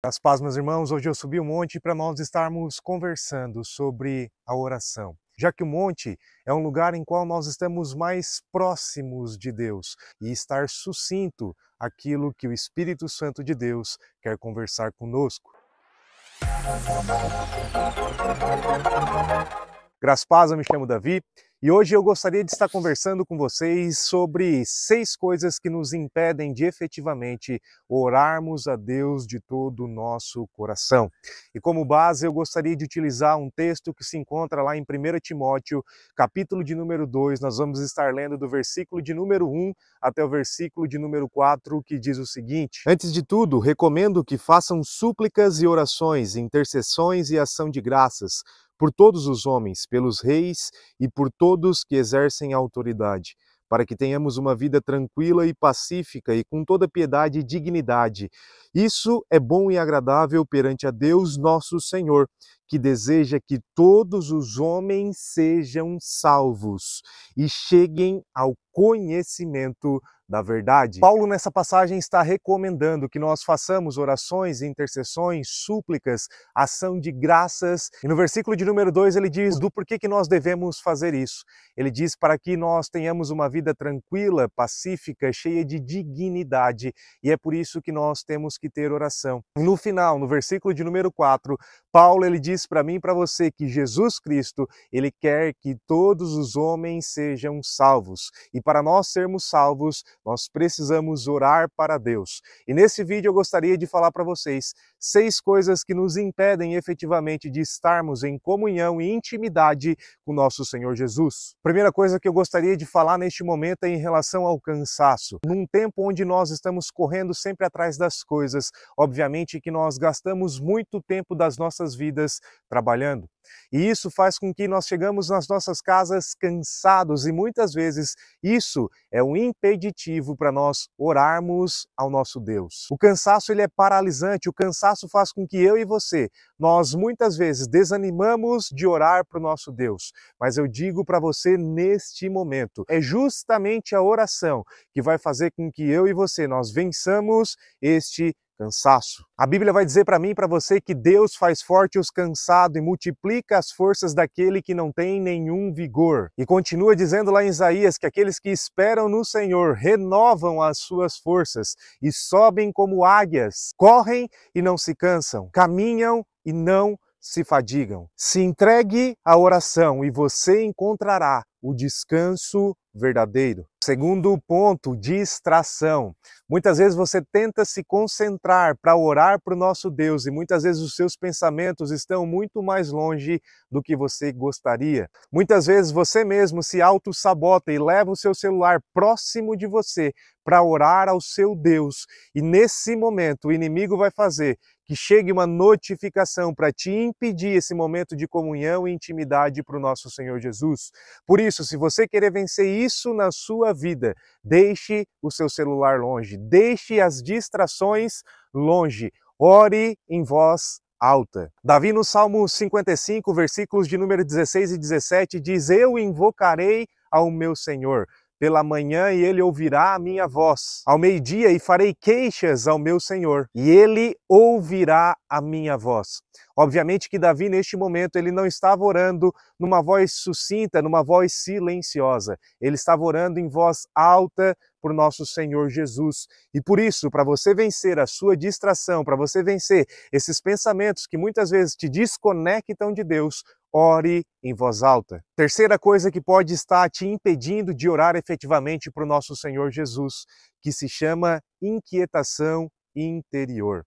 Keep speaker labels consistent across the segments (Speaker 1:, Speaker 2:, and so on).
Speaker 1: As paz, meus irmãos, hoje eu subi o monte para nós estarmos conversando sobre a oração. Já que o monte é um lugar em qual nós estamos mais próximos de Deus e estar sucinto aquilo que o Espírito Santo de Deus quer conversar conosco. Graças a paz, eu me chamo Davi e hoje eu gostaria de estar conversando com vocês sobre 6 coisas que nos impedem de efetivamente orarmos a Deus de todo o nosso coração. E como base eu gostaria de utilizar um texto que se encontra lá em 1 Timóteo, capítulo de número 2, nós vamos estar lendo do versículo de número 1 até o versículo de número 4, que diz o seguinte: Antes de tudo, recomendo que façam súplicas e orações, intercessões e ação de graças, por todos os homens, pelos reis e por todos que exercem autoridade, para que tenhamos uma vida tranquila e pacífica e com toda piedade e dignidade. Isso é bom e agradável perante a Deus nosso Senhor, que deseja que todos os homens sejam salvos e cheguem ao conhecimento da verdade. Paulo, nessa passagem, está recomendando que nós façamos orações, intercessões, súplicas, ação de graças. E no versículo de número 2 ele diz do porquê que nós devemos fazer isso. Ele diz para que nós tenhamos uma vida tranquila, pacífica, cheia de dignidade. E é por isso que nós temos que ter oração. No final, no versículo de número 4, Paulo ele diz para mim e para você que Jesus Cristo, ele quer que todos os homens sejam salvos. E para nós sermos salvos, nós precisamos orar para Deus. E nesse vídeo eu gostaria de falar para vocês 6 coisas que nos impedem efetivamente de estarmos em comunhão e intimidade com nosso Senhor Jesus. Primeira coisa que eu gostaria de falar neste momento é em relação ao cansaço. Num tempo onde nós estamos correndo sempre atrás das coisas, obviamente que nós gastamos muito tempo das nossas vidas trabalhando. E isso faz com que nós chegamos nas nossas casas cansados e muitas vezes isso é um impeditivo para nós orarmos ao nosso Deus. O cansaço ele é paralisante, o cansaço faz com que eu e você, nós muitas vezes desanimamos de orar para o nosso Deus. Mas eu digo para você neste momento, é justamente a oração que vai fazer com que eu e você, nós vençamos este cansaço. A Bíblia vai dizer para mim e para você que Deus faz forte os cansados e multiplica as forças daquele que não tem nenhum vigor. E continua dizendo lá em Isaías que aqueles que esperam no Senhor renovam as suas forças e sobem como águias, correm e não se cansam, caminham e não se fadigam. Se entregue à oração e você encontrará o descanso verdadeiro. Segundo ponto, distração. Muitas vezes você tenta se concentrar para orar para o nosso Deus e muitas vezes os seus pensamentos estão muito mais longe do que você gostaria. Muitas vezes você mesmo se auto-sabota e leva o seu celular próximo de você para orar ao seu Deus. E nesse momento o inimigo vai fazer que chegue uma notificação para te impedir esse momento de comunhão e intimidade para o nosso Senhor Jesus. Por isso, se você querer vencer isso na sua vida, deixe o seu celular longe, deixe as distrações longe, ore em voz alta. Davi no Salmo 55, versículos de número 16 e 17 diz: Eu invocarei ao meu Senhor pela manhã e ele ouvirá a minha voz. Ao meio-dia e farei queixas ao meu Senhor e ele ouvirá a minha voz. Obviamente que Davi neste momento ele não estava orando numa voz sucinta, numa voz silenciosa. Ele estava orando em voz alta por nosso Senhor Jesus. E por isso, para você vencer a sua distração, para você vencer esses pensamentos que muitas vezes te desconectam de Deus, ore em voz alta. Terceira coisa que pode estar te impedindo de orar efetivamente para o nosso Senhor Jesus, que se chama inquietação interior.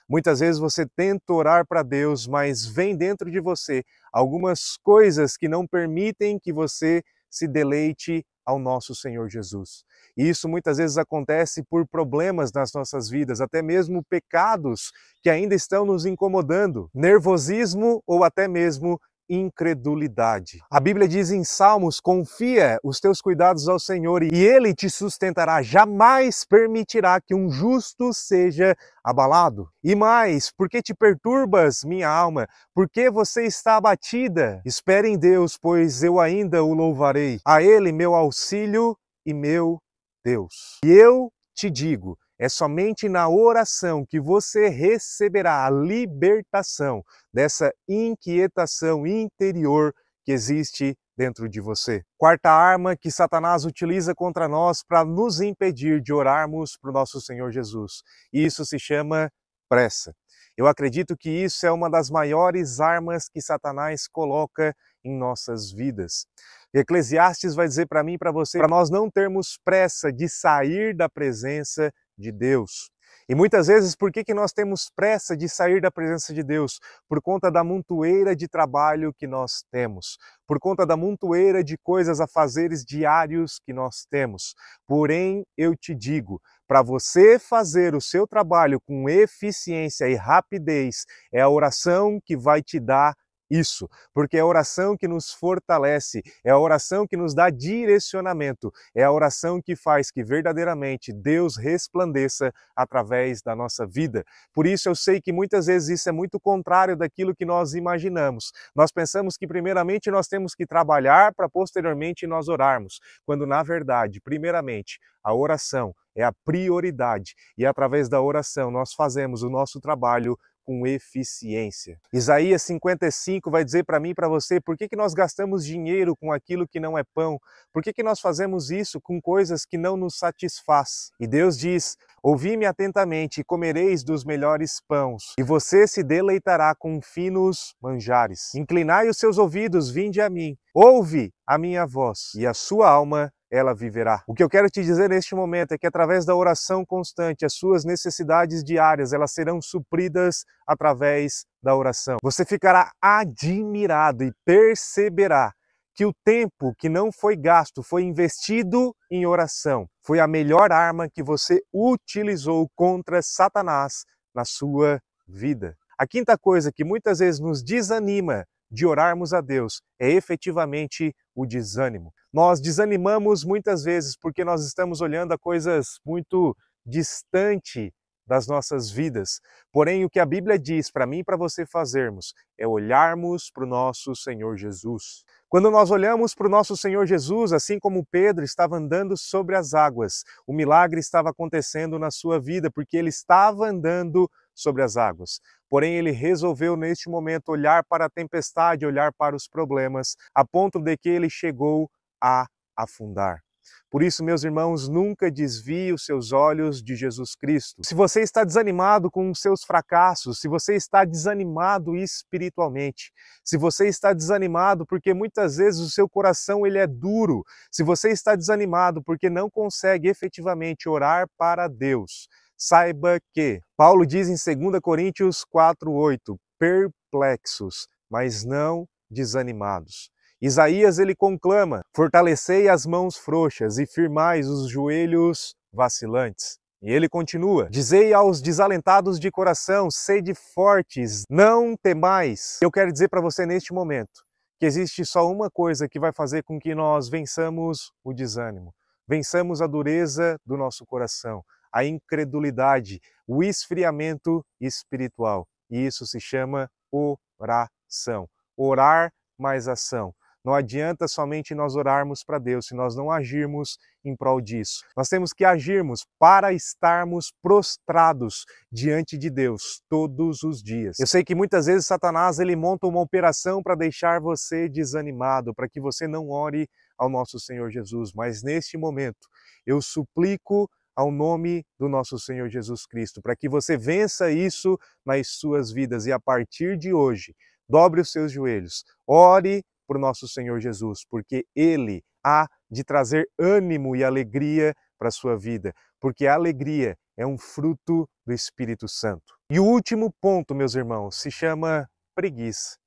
Speaker 1: Muitas vezes você tenta orar para Deus, mas vem dentro de você algumas coisas que não permitem que você se deleite ao nosso Senhor Jesus. E isso muitas vezes acontece por problemas nas nossas vidas, até mesmo pecados que ainda estão nos incomodando, nervosismo ou até mesmo incredulidade. A Bíblia diz em Salmos: confia os teus cuidados ao Senhor e Ele te sustentará, jamais permitirá que um justo seja abalado. E mais, por que te perturbas, minha alma? Por que você está abatida? Espere em Deus, pois eu ainda o louvarei. A Ele meu auxílio e meu Deus. E eu te digo, É somente na oração que você receberá a libertação dessa inquietação interior que existe dentro de você. Quarta arma que Satanás utiliza contra nós para nos impedir de orarmos para o nosso Senhor Jesus. Isso se chama pressa. Eu acredito que isso é uma das maiores armas que Satanás coloca em nossas vidas. Eclesiastes vai dizer para mim e para você, para nós não termos pressa de sair da presença de Deus. E muitas vezes, por que nós temos pressa de sair da presença de Deus? Por conta da montoeira de trabalho que nós temos, por conta da montoeira de coisas a fazeres diários que nós temos. Porém, eu te digo, para você fazer o seu trabalho com eficiência e rapidez, é a oração que vai te dar isso, porque é a oração que nos fortalece, é a oração que nos dá direcionamento, é a oração que faz que verdadeiramente Deus resplandeça através da nossa vida. Por isso eu sei que muitas vezes isso é muito contrário daquilo que nós imaginamos. Nós pensamos que primeiramente nós temos que trabalhar para posteriormente nós orarmos, quando na verdade, primeiramente, a oração é a prioridade e através da oração nós fazemos o nosso trabalho com eficiência. Isaías 55 vai dizer para mim e para você por que nós gastamos dinheiro com aquilo que não é pão, por que nós fazemos isso com coisas que não nos satisfaz. E Deus diz, ouvi-me atentamente e comereis dos melhores pães, e você se deleitará com finos manjares. Inclinai os seus ouvidos, vinde a mim, ouve a minha voz, e a sua alma ela viverá. O que eu quero te dizer neste momento é que através da oração constante, as suas necessidades diárias, elas serão supridas através da oração. Você ficará admirado e perceberá que o tempo que não foi gasto, foi investido em oração. Foi a melhor arma que você utilizou contra Satanás na sua vida. A quinta coisa que muitas vezes nos desanima de orarmos a Deus é efetivamente o desânimo. Nós desanimamos muitas vezes porque nós estamos olhando a coisas muito distante das nossas vidas. Porém, o que a Bíblia diz para mim e para você fazermos é olharmos para o nosso Senhor Jesus. Quando nós olhamos para o nosso Senhor Jesus, assim como Pedro estava andando sobre as águas, o milagre estava acontecendo na sua vida porque ele estava andando sobre as águas. Porém, ele resolveu neste momento olhar para a tempestade, olhar para os problemas, a ponto de que ele chegou a afundar. Por isso, meus irmãos, nunca desvie os seus olhos de Jesus Cristo. Se você está desanimado com os seus fracassos, se você está desanimado espiritualmente, se você está desanimado porque muitas vezes o seu coração ele é duro, se você está desanimado porque não consegue efetivamente orar para Deus, saiba que Paulo diz em 2 Coríntios 4:8, perplexos, mas não desanimados. Isaías ele conclama, fortalecei as mãos frouxas e firmais os joelhos vacilantes. E ele continua, dizei aos desalentados de coração, sede fortes, não temais. Eu quero dizer para você neste momento, que existe só uma coisa que vai fazer com que nós vençamos o desânimo, vençamos a dureza do nosso coração, a incredulidade, o esfriamento espiritual. E isso se chama oração. Orar mais ação. Não adianta somente nós orarmos para Deus se nós não agirmos em prol disso. Nós temos que agirmos para estarmos prostrados diante de Deus todos os dias. Eu sei que muitas vezes Satanás ele monta uma operação para deixar você desanimado, para que você não ore ao nosso Senhor Jesus. Mas neste momento eu suplico ao nome do nosso Senhor Jesus Cristo, para que você vença isso nas suas vidas e a partir de hoje, dobre os seus joelhos, ore para o nosso Senhor Jesus, porque Ele há de trazer ânimo e alegria para a sua vida, porque a alegria é um fruto do Espírito Santo. E o último ponto, meus irmãos, se chama preguiça.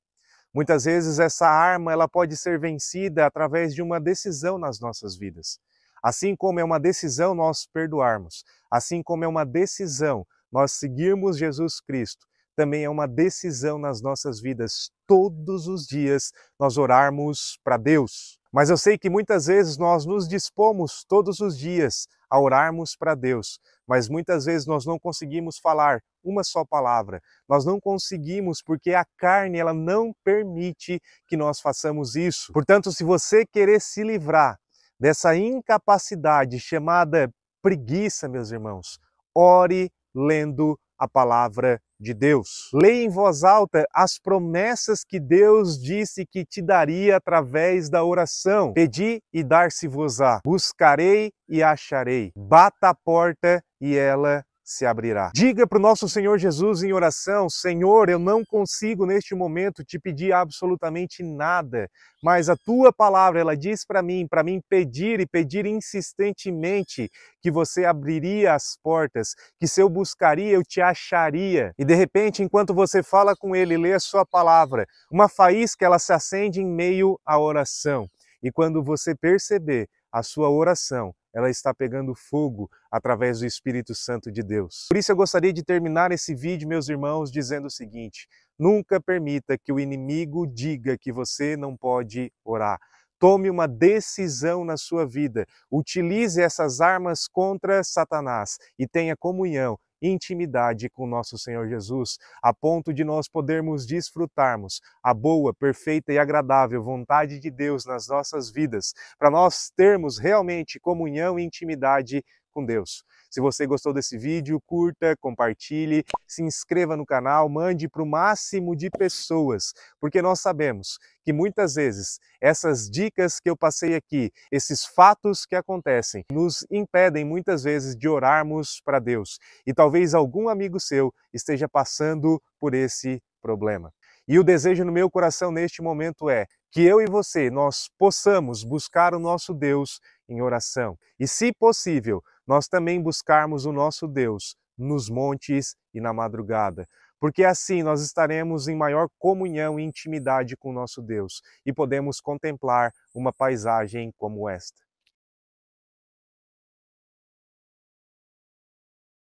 Speaker 1: Muitas vezes essa arma ela pode ser vencida através de uma decisão nas nossas vidas. Assim como é uma decisão nós perdoarmos, assim como é uma decisão nós seguirmos Jesus Cristo, também é uma decisão nas nossas vidas, todos os dias nós orarmos para Deus. Mas eu sei que muitas vezes nós nos dispomos todos os dias a orarmos para Deus, mas muitas vezes nós não conseguimos falar uma só palavra. Nós não conseguimos porque a carne ela não permite que nós façamos isso. Portanto, se você querer se livrar dessa incapacidade chamada preguiça, meus irmãos, ore lendo a palavra de Deus. Leia em voz alta as promessas que Deus disse que te daria através da oração. Pedi e dar-se-vos-á. Buscarei e acharei. Bata a porta e ela se abrirá. Diga para o nosso Senhor Jesus em oração: Senhor, eu não consigo neste momento te pedir absolutamente nada, mas a tua palavra, ela diz para mim pedir e pedir insistentemente que você abriria as portas, que se eu buscaria, eu te acharia. E de repente, enquanto você fala com ele, lê a sua palavra, uma faísca ela se acende em meio à oração. E quando você perceber, a sua oração, ela está pegando fogo através do Espírito Santo de Deus. Por isso eu gostaria de terminar esse vídeo, meus irmãos, dizendo o seguinte: nunca permita que o inimigo diga que você não pode orar. Tome uma decisão na sua vida. Utilize essas armas contra Satanás e tenha comunhão, intimidade com nosso Senhor Jesus, a ponto de nós podermos desfrutarmos a boa, perfeita e agradável vontade de Deus nas nossas vidas, para nós termos realmente comunhão e intimidade com Deus. Se você gostou desse vídeo, curta, compartilhe, se inscreva no canal, mande para o máximo de pessoas, porque nós sabemos que muitas vezes essas dicas que eu passei aqui, esses fatos que acontecem, nos impedem muitas vezes de orarmos para Deus. E talvez algum amigo seu esteja passando por esse problema. E o desejo no meu coração neste momento é que eu e você, nós possamos buscar o nosso Deus em oração. E, se possível, nós também buscarmos o nosso Deus nos montes e na madrugada. Porque assim nós estaremos em maior comunhão e intimidade com o nosso Deus e podemos contemplar uma paisagem como esta.